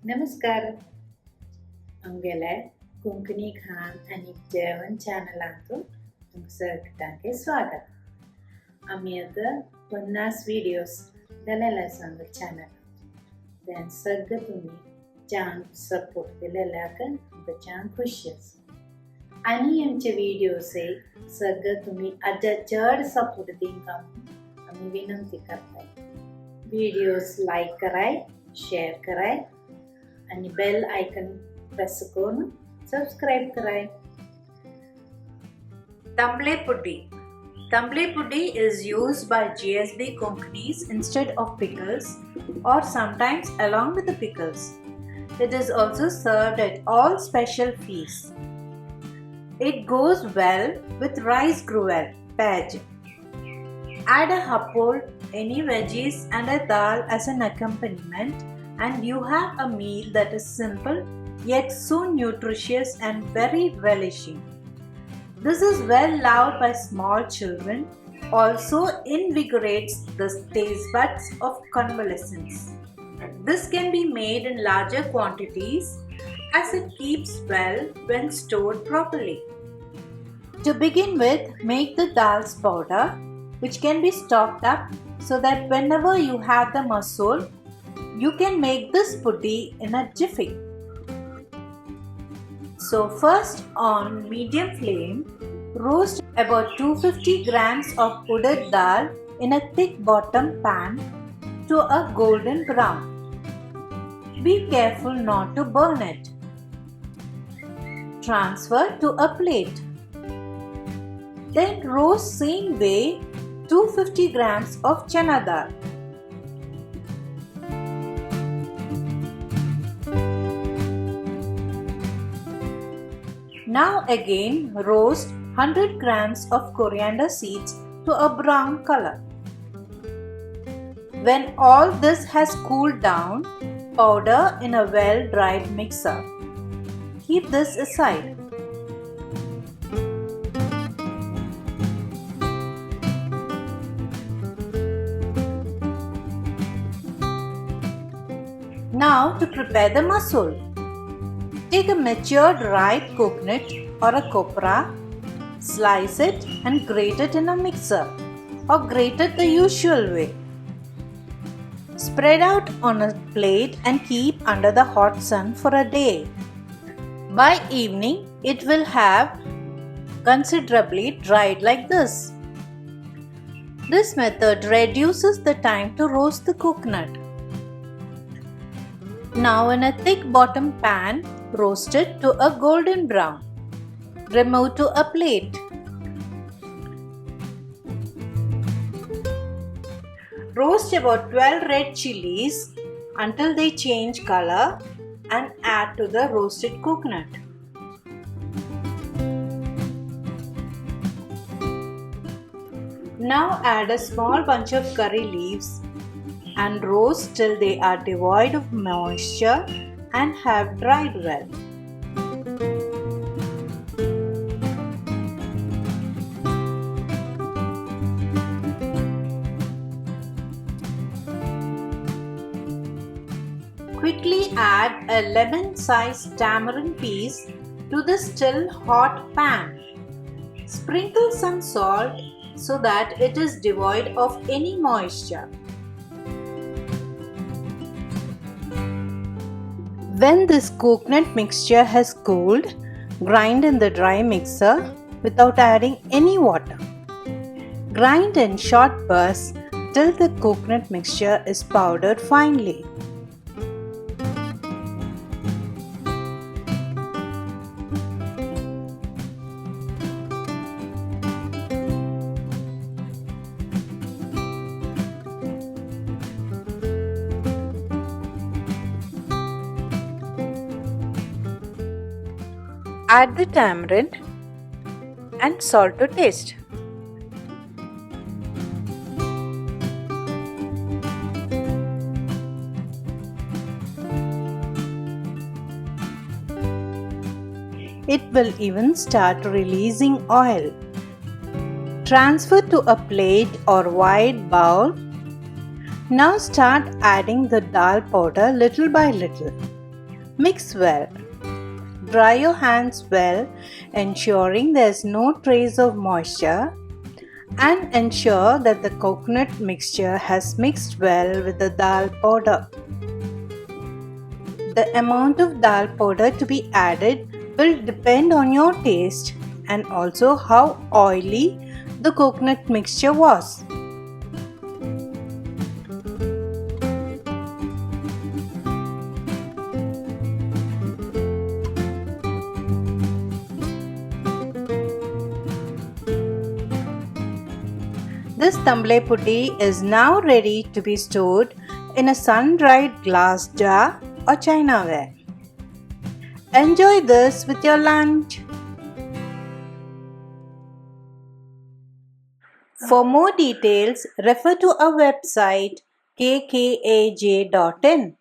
नमस्कार. आमगेले कोंकणी खान आनी जेवण चॅनलांतून तुमकां सगळ्यांचे स्वागत. आमी आतां 50 व्हिडिओज घालेले आसा आमच्या चॅनलांत. तें सगळें तुमी छान सपोर्ट केलेल्याक आमकां छान खुशी आसा. आनी आमचे व्हिडिओजक सगळें तुमी आतां चड सपोर्ट दिवंक आमी विनंती करताय. व्हिडिओज लायक कराय, शेअर कराय आणि बेल आयकन प्रेस करून सब्सक्राइब कराय. Tamballe Puddi. Tamballe Puddi is used by GSB Konkanis instead of pickles or sometimes along with the pickles. It is also served at all special feasts. It goes well with rice gruel, pej. Add a hapol, any veggies and a dal as an accompaniment and you have a meal that is simple yet so nutritious and very relishing. This is well loved by small children, also invigorates the taste buds of convalescents. This can be made in larger quantities as it keeps well when stored properly. To begin with, make the dal's powder, which can be stocked up so that whenever you have the masool, you can make this puddi in a jiffy. So first on medium flame, roast about 250 grams of urad dal in a thick bottom pan to a golden brown. Be careful not to burn it. Transfer to a plate. Then roast same way 250 grams of chana dal. Now again roast 100 grams of coriander seeds to a brown color. When all this has cooled down, powder in a well-dried mixer. Keep this aside. Now to prepare the masool. Take a matured ripe coconut or a copra, slice it and grate it in a mixer or grate it the usual way. Spread out on a plate and keep under the hot sun for a day. By evening, it will have considerably dried like this. This method reduces the time to roast the coconut. Now in a thick bottom pan, roast it to a golden brown. Remove to a plate. Roast about 12 red chilies until they change color and add to the roasted coconut. Now add a small bunch of curry leaves and roast till they are devoid of moisture and have dried well. Quickly add a lemon-sized tamarind piece to the still hot pan. Sprinkle some salt so that it is devoid of any moisture. When this coconut mixture has cooled, grind in the dry mixer without adding any water. Grind in short bursts till the coconut mixture is powdered finely. Add the tamarind and salt to taste. It will even start releasing oil. Transfer to a plate or wide bowl. Now start adding the dal powder little by little. Mix well. Dry your hands well, ensuring there is no trace of moisture, and ensure that the coconut mixture has mixed well with the dal powder. The amount of dal powder to be added will depend on your taste and also how oily the coconut mixture was. This Tamballe puddi is now ready to be stored in a sun-dried glass jar or chinaware. Enjoy this with your lunch. For more details, refer to our website kkaj.in.